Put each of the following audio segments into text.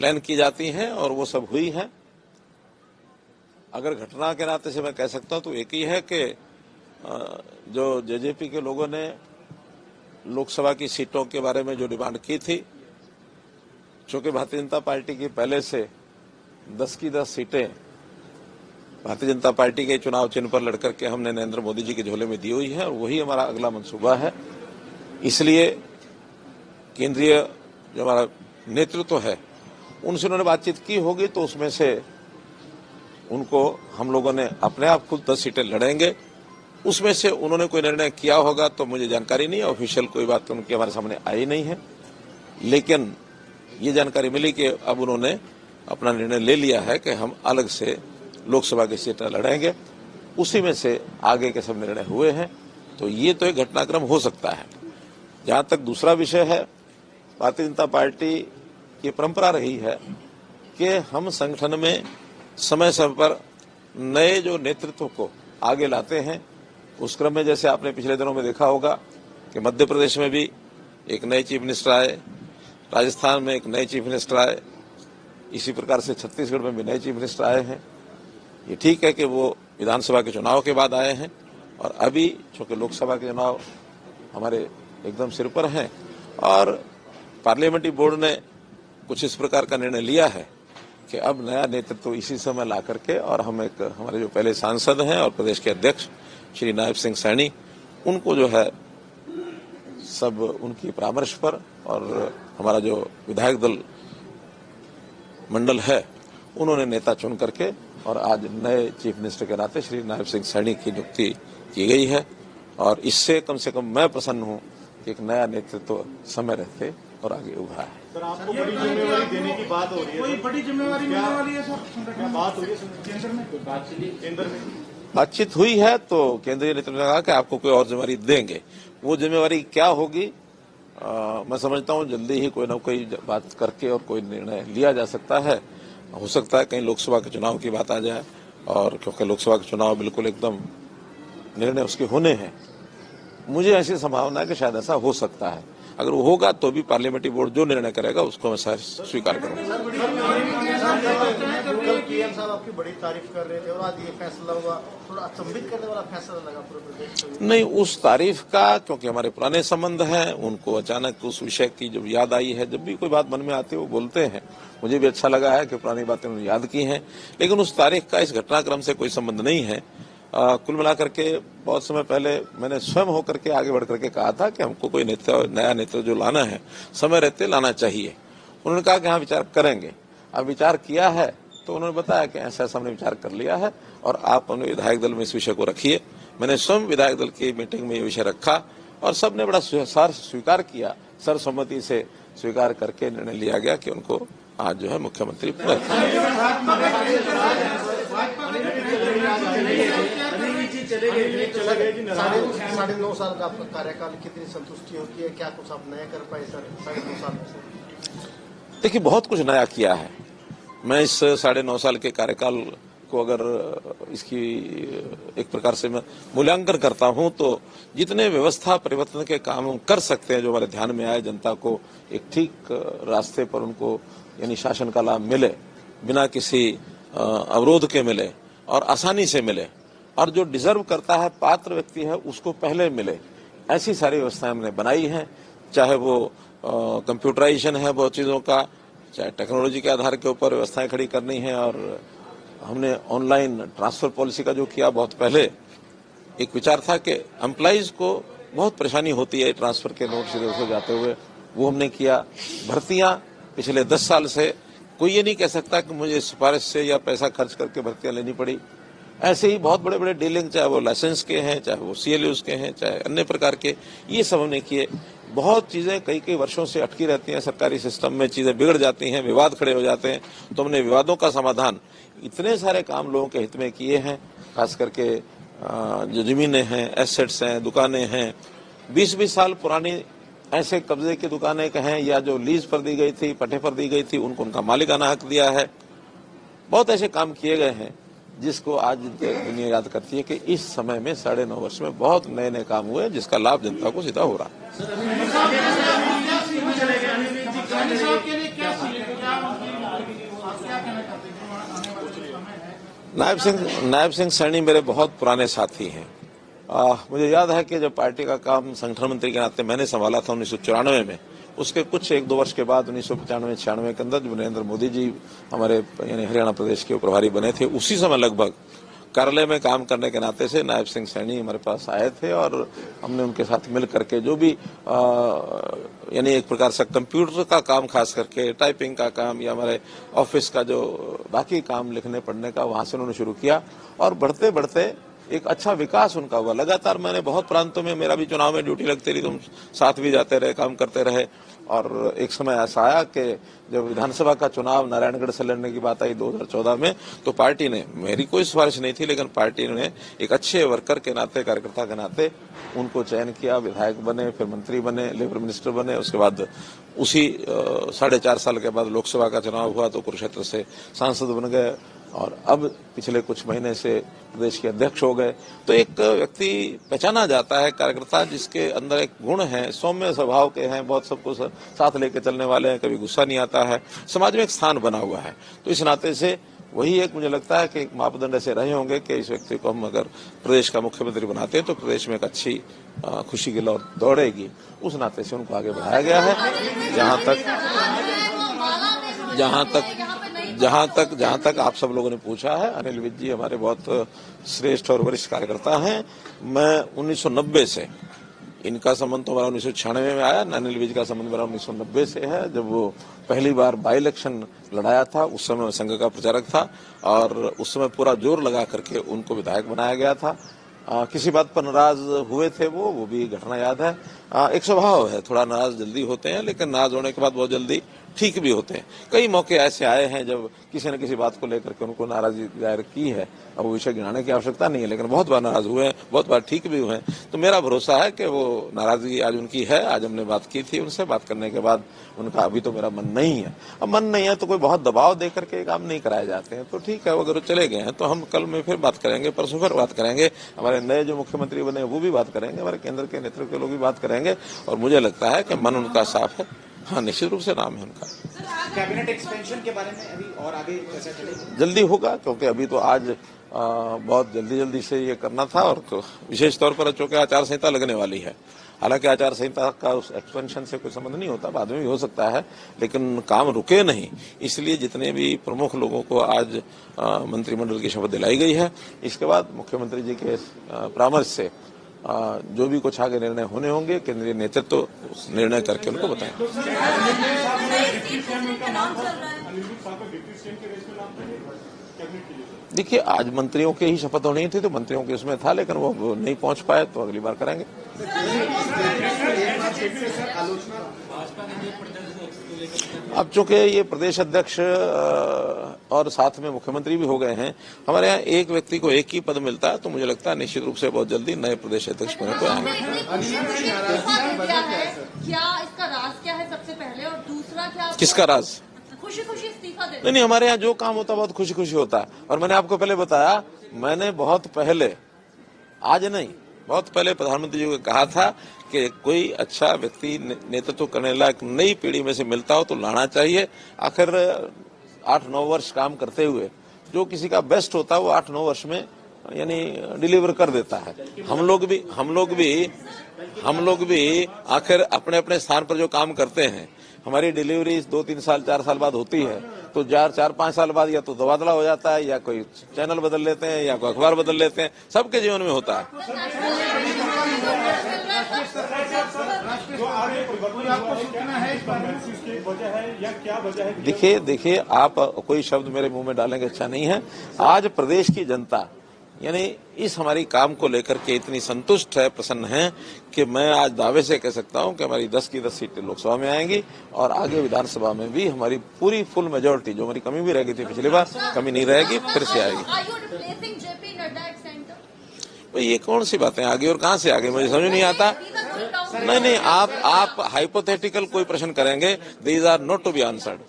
Plan की जाती हैं और वो सब हुई हैं। अगर घटना के नाते से मैं कह सकता हूं तो एक ही है कि जो जेजेपी के लोगों ने लोकसभा की सीटों के बारे में जो डिमांड की थी, चूंकि भारतीय जनता पार्टी की पहले से 10 की 10 सीटें भारतीय जनता पार्टी के चुनाव चिन्ह पर लड़कर के हमने नरेंद्र मोदी जी के झोले में दी हुई है और वही हमारा अगला मंसूबा है। इसलिए केंद्रीय जो हमारा नेतृत्व है उनसे उन्होंने बातचीत की होगी, तो उसमें से उनको हम लोगों ने अपने आप खुद 10 सीटें लड़ेंगे। उसमें से उन्होंने कोई निर्णय किया होगा तो मुझे जानकारी नहीं है, ऑफिशियल कोई बात तो उनके हमारे सामने आई नहीं है, लेकिन ये जानकारी मिली कि अब उन्होंने अपना निर्णय ले लिया है कि हम अलग से लोकसभा की सीटें लड़ेंगे। उसी में से आगे के सब निर्णय हुए हैं, तो ये तो एक घटनाक्रम हो सकता है। जहां तक दूसरा विषय है, भारतीय जनता पार्टी की परंपरा रही है कि हम संगठन में समय समय पर नए जो नेतृत्व को आगे लाते हैं। उस क्रम में जैसे आपने पिछले दिनों में देखा होगा कि मध्य प्रदेश में भी एक नए चीफ मिनिस्टर आए, राजस्थान में एक नए चीफ मिनिस्टर आए, इसी प्रकार से छत्तीसगढ़ में भी नए चीफ मिनिस्टर आए हैं। ये ठीक है कि वो विधानसभा के चुनाव के बाद आए हैं और अभी चूंकि लोकसभा के चुनाव हमारे एकदम सिर पर हैं और पार्लियामेंट्री बोर्ड ने कुछ इस प्रकार का निर्णय लिया है कि अब नया नेतृत्व इसी समय ला करके, और हम एक हमारे जो पहले सांसद हैं और प्रदेश के अध्यक्ष श्री नायब सिंह सैनी, उनको जो है सब उनकी परामर्श पर और हमारा जो विधायक दल मंडल है उन्होंने नेता चुन करके और आज नए चीफ मिनिस्टर के नाते श्री नायब सिंह सैनी की नियुक्ति की गई है। और इससे कम से कम मैं प्रसन्न हूं कि एक नया नेतृत्व समय रहते और आगे उभरा है। सर, आपको बड़ी जिम्मेवारी देने की बात हो रही है। कोई बड़ी जिम्मेवारी मिलने वाली है सर? क्या बात हो रही है केंद्र में? बातचीत हुई है तो केंद्रीय नेतृत्व ने कहा कि आपको कोई और जिम्मेवारी देंगे। वो जिम्मेवारी क्या होगी मैं समझता हूँ जल्दी ही कोई ना कोई बात करके और कोई निर्णय लिया जा सकता है। हो सकता है कहीं लोकसभा के चुनाव की बात आ जाए, और क्योंकि लोकसभा के चुनाव बिल्कुल एकदम निर्णय उसके होने हैं, मुझे ऐसी संभावना है कि शायद ऐसा हो सकता है। अगर वो होगा तो भी पार्लियामेंट्री बोर्ड जो निर्णय करेगा उसको मैं स्वीकार करूंगा। पीएम साहब आपकी बड़ी तारीफ कर रहे थे और आज ये फैसला हुआ, थोड़ा अचंभित करने वाला फैसला लगा पूरे प्रदेश को। नहीं, उस तारीफ का, क्योंकि हमारे पुराने संबंध हैं, उनको अचानक उस विषय की जब याद आई है, जब भी कोई बात मन में आती है वो बोलते हैं, मुझे भी अच्छा लगा है कि पुरानी बातें उन्होंने याद की हैं, लेकिन उस तारीख का इस घटनाक्रम से कोई संबंध नहीं है। कुल मिलाकर के बहुत समय पहले मैंने स्वयं होकर के आगे बढ़ करके कहा था कि हमको कोई नया नेता जो लाना है समय रहते लाना चाहिए। उन्होंने कहा कि हाँ विचार करेंगे। अब विचार किया है तो उन्होंने बताया कि ऐसा ऐसा हमने विचार कर लिया है और आप अपने विधायक दल में इस विषय को रखिए। मैंने स्वयं विधायक दल की मीटिंग में ये विषय रखा और सबने बड़ा स्वीकार किया, सर्वसम्मति से स्वीकार करके निर्णय लिया गया कि उनको आज जो है मुख्यमंत्री साढ़े 9 साल का आपका कार्यकाल, कितनी संतुष्टि होती है? क्या कुछ आप नया कर पाए सर 9.5 साल में? देखिए, बहुत कुछ नया किया है। मैं इस 9.5 साल के कार्यकाल को अगर इसकी एक प्रकार से मैं मूल्यांकन करता हूं तो जितने व्यवस्था परिवर्तन के काम हम कर सकते हैं, जो हमारे ध्यान में आए, जनता को एक ठीक रास्ते पर उनको यानी शासन का लाभ मिले, बिना किसी अवरोध के मिले और आसानी से मिले, और जो डिजर्व करता है, पात्र व्यक्ति है, उसको पहले मिले, ऐसी सारी व्यवस्थाएं हमने बनाई हैं। चाहे वो कंप्यूटराइजेशन है बहुत चीज़ों का, चाहे टेक्नोलॉजी के आधार के ऊपर व्यवस्थाएं खड़ी करनी है, और हमने ऑनलाइन ट्रांसफर पॉलिसी का जो किया, बहुत पहले एक विचार था कि एम्प्लॉइज को बहुत परेशानी होती है ट्रांसफर के नोट सीधे उसे जाते हुए, वो हमने किया। भर्तियां पिछले 10 साल से कोई ये नहीं कह सकता कि मुझे सिफारिश से या पैसा खर्च करके भर्तियां लेनी पड़ी। ऐसे ही बहुत बड़े बड़े डीलिंग, चाहे वो लाइसेंस के हैं, चाहे वो CLUs के हैं, चाहे अन्य प्रकार के, ये सब हमने किए। बहुत चीजें कई वर्षों से अटकी रहती हैं सरकारी सिस्टम में, चीजें बिगड़ जाती हैं, विवाद खड़े हो जाते हैं, तो हमने विवादों का समाधान, इतने सारे काम लोगों के हित में किए हैं। खास करके जो जमीनें हैं, एसेट्स हैं, दुकानें हैं, 20-20 साल पुरानी ऐसे कब्जे की दुकानें कहें या जो लीज पर दी गई थी, पट्टे पर दी गई थी, उनको उनका मालिकाना हक दिया है। बहुत ऐसे काम किए गए हैं जिसको आज दुनिया याद करती है कि इस समय में 9.5 वर्ष में बहुत नए नए काम हुए जिसका लाभ जनता को सीधा हो रहा है। नायब सिंह सैनी मेरे बहुत पुराने साथी हैं। मुझे याद है कि जब पार्टी का काम संगठन मंत्री के नाते मैंने संभाला था 1994 में, उसके कुछ 1-2 वर्ष के बाद 1995-96 के अंदर जब नरेंद्र मोदी जी हमारे यानी हरियाणा प्रदेश के प्रभारी बने थे, उसी समय लगभग कार्यालय में काम करने के नाते से नायब सिंह सैनी हमारे पास आए थे और हमने उनके साथ मिल करके जो भी यानी एक प्रकार से कंप्यूटर का काम, खास करके टाइपिंग का काम या हमारे ऑफिस का जो बाकी काम लिखने पढ़ने का, वहां से उन्होंने शुरू किया और बढ़ते बढ़ते एक अच्छा विकास उनका हुआ। लगातार मैंने बहुत प्रांतों में, मेरा भी चुनाव में ड्यूटी लगती रही, तुम साथ भी जाते रहे, काम करते रहे और एक समय ऐसा आया कि जब विधानसभा का चुनाव नारायणगढ़ से लड़ने की बात आई 2014 में, तो पार्टी ने, मेरी कोई सिफारिश नहीं थी, लेकिन पार्टी ने एक अच्छे वर्कर के नाते, कार्यकर्ता के नाते उनको चयन किया, विधायक बने, फिर मंत्री बने, लेबर मिनिस्टर बने। उसके बाद उसी 4.5 साल के बाद लोकसभा का चुनाव हुआ तो कुरुक्षेत्र से सांसद बन गए और अब पिछले कुछ महीने से प्रदेश के अध्यक्ष हो गए। तो एक व्यक्ति पहचाना जाता है, कार्यकर्ता जिसके अंदर एक गुण है, सौम्य स्वभाव के हैं, बहुत सबको साथ लेके चलने वाले हैं, कभी गुस्सा नहीं आता है, समाज में एक स्थान बना हुआ है। तो इस नाते से वही एक मुझे लगता है कि एक मापदंड ऐसे रहे होंगे कि इस व्यक्ति को हम अगर प्रदेश का मुख्यमंत्री बनाते हैं तो प्रदेश में एक अच्छी खुशी की लौट दौड़ेगी। उस नाते से उनको आगे बढ़ाया गया है। जहां तक आप सब लोगों ने पूछा है, अनिल विज जी हमारे बहुत श्रेष्ठ और वरिष्ठ कार्यकर्ता हैं। मैं 1990 से, इनका संबंध तो हमारा 1996 में आया, अनिल विज का संबंध मेरा 1990 से है, जब वो पहली बार बाई इलेक्शन लड़ाया था। उस समय मैं संघ का प्रचारक था और उस समय पूरा जोर लगा करके उनको विधायक बनाया गया था। किसी बात पर नाराज हुए थे वो भी घटना याद है। एक स्वभाव है, थोड़ा नाराज जल्दी होते हैं, लेकिन नाराज होने के बाद बहुत जल्दी ठीक भी होते हैं। कई मौके ऐसे आए हैं जब किसी न किसी बात को लेकर के उनको नाराजगी जाहिर की है। अब वो विषय गिनाने की आवश्यकता नहीं है, लेकिन बहुत बार नाराज हुए हैं, बहुत बार ठीक भी हुए हैं। तो मेरा भरोसा है कि वो नाराजगी आज उनकी है। आज हमने बात की थी उनसे, बात करने के बाद उनका अभी तो मेरा मन नहीं है। अब मन नहीं है तो कोई बहुत दबाव दे करके काम नहीं कराए जाते हैं। तो ठीक है, अगर वो चले गए हैं तो हम कल में फिर बात करेंगे, परसों फिर बात करेंगे, हमारे नए जो मुख्यमंत्री बने वो भी बात करेंगे, हमारे केंद्र के नेतृत्व के लोग भी बात करेंगे और मुझे लगता है कि मन उनका साफ है। हाँ, निश्चित रूप से नाम है उनका। कैबिनेट एक्सपेंशन के बारे में अभी और आगे कैसा चलेगा? जल्दी होगा, क्योंकि अभी तो आज बहुत जल्दी से ये करना था और तो विशेष तौर पर चूंकि आचार संहिता लगने वाली है। हालांकि आचार संहिता का उस एक्सपेंशन से कोई संबंध नहीं होता, बाद में भी हो सकता है, लेकिन काम रुके नहीं। इसलिए जितने भी प्रमुख लोगों को आज मंत्रिमंडल की शपथ दिलाई गई है, इसके बाद मुख्यमंत्री जी के परामर्श से जो भी कुछ आगे निर्णय होने होंगे, केंद्रीय नेतृत्व तो निर्णय करके उनको बताएंगे। देखिए, आज मंत्रियों के ही शपथ होनी थी तो मंत्रियों के उसमें था, लेकिन वो नहीं पहुंच पाए तो अगली बार करेंगे। अब चूंकि ये प्रदेश अध्यक्ष और साथ में मुख्यमंत्री भी हो गए हैं, हमारे यहाँ एक व्यक्ति को एक ही पद मिलता है, तो मुझे लगता है निश्चित रूप से बहुत जल्दी नए प्रदेश अध्यक्ष बने को आएंगे। क्या इसका राज क्या है सबसे पहले, और दूसरा क्या? किसका राज? खुशी इस्तीफा दे। नहीं, हमारे यहाँ जो काम होता है बहुत खुशी होता है। और मैंने आपको पहले बताया, मैंने बहुत पहले, आज नहीं, बहुत पहले प्रधानमंत्री जी को कहा था कि कोई अच्छा व्यक्ति नेतृत्व करने लायक नई पीढ़ी में से मिलता हो तो लाना चाहिए। आखिर 8-9 वर्ष काम करते हुए जो किसी का बेस्ट होता है वो 8-9 वर्ष में यानी डिलीवर कर देता है। हम लोग भी आखिर अपने अपने स्थान पर जो काम करते हैं, हमारी डिलीवरी 2-3 साल 4 साल बाद होती है, तो 4-5 साल बाद या तो तबादला हो जाता है, या कोई चैनल बदल लेते हैं, या कोई अखबार बदल लेते हैं। सबके जीवन में होता है। देखिए, आप कोई शब्द मेरे मुंह में डालेंगे अच्छा नहीं है। आज प्रदेश की जनता यानी इस हमारी काम को लेकर के इतनी संतुष्ट है, प्रसन्न है कि मैं आज दावे से कह सकता हूं कि हमारी 10 की 10 सीटें लोकसभा में आएंगी और आगे विधानसभा में भी हमारी पूरी फुल मेजोरिटी, जो हमारी कमी भी रह गई थी पिछली बार, कमी नहीं रहेगी, फिर से आएगी। ये कौन सी बातें आगे और कहां से आगे, मुझे समझ नहीं आता। नहीं, आप हाइपोथेटिकल कोई प्रश्न करेंगे, these are not to be answered.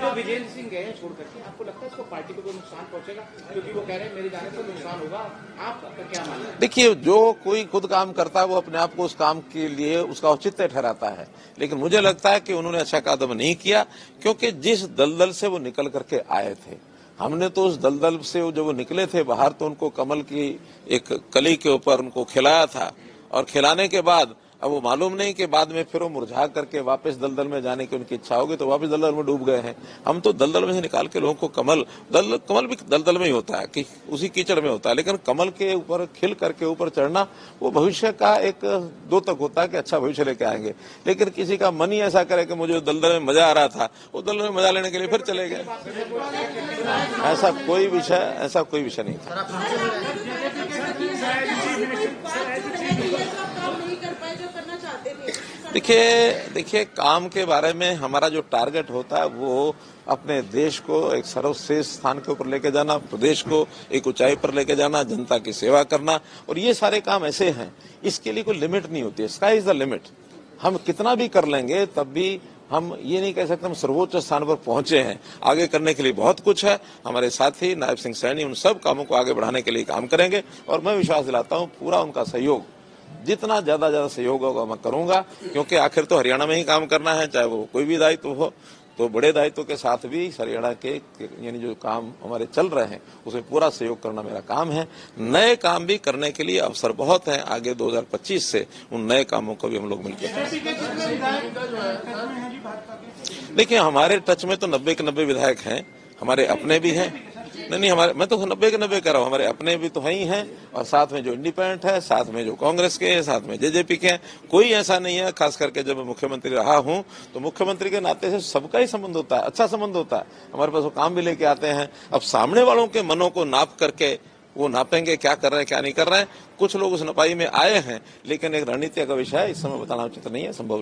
Vijendra Singh गए छोड़ करके, आपको लगता है इसको पार्टी को कोई नुकसान पहुंचेगा? क्योंकि वो कह रहे हैं मेरे जाने से नुकसान होगा, आपका क्या मानना है? देखिए, जो कोई खुद काम करता है वो अपने आप को उस काम के लिए उसका औचित्य ठहराता है, लेकिन मुझे लगता है कि उन्होंने अच्छा कदम नहीं किया, क्योंकि जिस दलदल से वो निकल करके आए थे, हमने तो उस दलदल से जब वो निकले थे बाहर तो उनको कमल की एक कली के ऊपर उनको खिलाया था, और खिलाने के बाद अब वो मालूम नहीं कि बाद में फिर वो मुरझा करके वापस दलदल में जाने की उनकी इच्छा होगी तो वापस दलदल में डूब गए हैं। हम तो दलदल में से निकाल के लोगों को कमल भी दलदल में ही होता है कि उसी कीचड़ में होता है, लेकिन कमल के ऊपर खिल करके ऊपर चढ़ना वो भविष्य का एक द्योतक होता है कि अच्छा भविष्य लेके आएंगे। लेकिन किसी का मन ही ऐसा करे कि मुझे दलदल में मजा आ रहा था, वो दलदल में मजा लेने के लिए फिर चले गए। ऐसा कोई विषय नहीं था। देखिए काम के बारे में हमारा जो टारगेट होता है वो अपने देश को एक सर्वश्रेष्ठ स्थान के ऊपर लेके जाना, प्रदेश को एक ऊंचाई पर लेके जाना, जनता की सेवा करना, और ये सारे काम ऐसे हैं इसके लिए कोई लिमिट नहीं होती है। Sky is the limit. हम कितना भी कर लेंगे तब भी हम ये नहीं कह सकते हम सर्वोच्च स्थान पर पहुंचे हैं। आगे करने के लिए बहुत कुछ है। हमारे साथी नायब सिंह सैनी उन सब कामों को आगे बढ़ाने के लिए काम करेंगे, और मैं विश्वास दिलाता हूं पूरा उनका सहयोग, जितना ज्यादा सहयोग होगा मैं करूंगा, क्योंकि आखिर तो हरियाणा में ही काम करना है, चाहे वो कोई भी दायित्व हो। तो बड़े दायित्व के साथ भी हरियाणा के यानी जो काम हमारे चल रहे हैं उसमें पूरा सहयोग करना मेरा काम है। नए काम भी करने के लिए अवसर बहुत है। आगे 2025 से उन नए कामों को भी हम लोग मिलकर, देखिए हमारे टच में तो 90 के 90 विधायक हैं, हमारे अपने भी हैं। नहीं हमारे, मैं तो 90 के 90 कर रहा हूँ, हमारे अपने भी तो हैं ही हैं, और साथ में जो इंडिपेंडेंट है, साथ में जो कांग्रेस के हैं, साथ में जेजेपी के हैं। कोई ऐसा नहीं है, खास करके जब मैं मुख्यमंत्री रहा हूँ तो मुख्यमंत्री के नाते से सबका ही संबंध होता है, अच्छा संबंध होता है। हमारे पास वो काम भी लेके आते हैं। अब सामने वालों के मनों को नाप करके वो नापेंगे क्या कर रहे हैं क्या नहीं कर रहे हैं। कुछ लोग उस नपाई में आए हैं, लेकिन एक रणनीति का विषय है, इस समय बताना उचित नहीं है, संभव नहीं।